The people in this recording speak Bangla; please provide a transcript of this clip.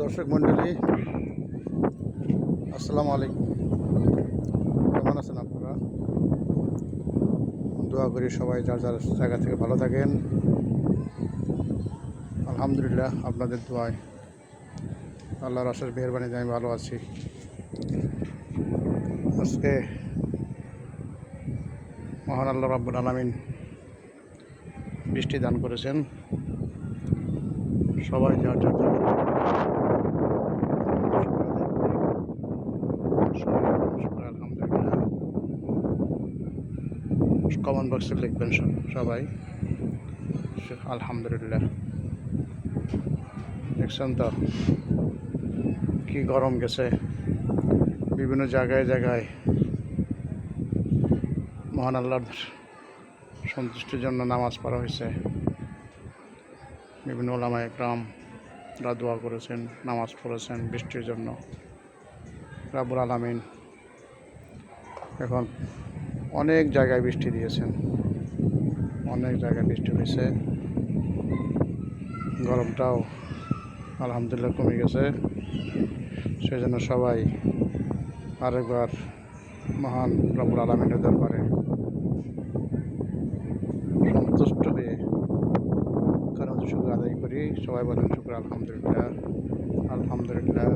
দর্শক মণ্ডলী, আসসালামু আলাইকুম। কেমন আছেন আপনারা? দোয়া করি সবাই যার যার জায়গা থেকে ভালো থাকেন। আলহামদুলিল্লাহ, আপনাদের দোয়ায় আল্লাহর অশেষ মেহেরবানিতে আমি ভালো আছি। আজকে মহান আল্লাহ রাব্বুল আলামিন বৃষ্টি দান করেছেন। সবাই যার যার জায়গা থেকে আলহামদুলিল্লাহ। কমেন্ট বক্সে লিখবেন সবাই আলহামদুলিল্লাহ। দেখছেন তো কি গরম গেছে। বিভিন্ন জায়গায় জায়গায় মহান আল্লাহর সন্তুষ্টির জন্য নামাজ পড়া হয়েছে। বিভিন্ন ওলামায়ে কেরামরা দোয়া করেছেন, নামাজ পড়েছেন বৃষ্টির জন্য। রাব্বুল আলামিন এখন অনেক জায়গায় বৃষ্টি দিয়েছেন, অনেক জায়গায় বৃষ্টি হয়েছে। গরমটাও আলহামদুলিল্লাহ কমে গেছে। সেই জন্য সবাই আরেকবার মহান রাব্বুল আলামিনের দরবারে সন্তুষ্ট হয়ে কারণ শুকর আদায় করি। সবাই বলেন শুকর আলহামদুলিল্লাহ, আলহামদুলিল্লাহ।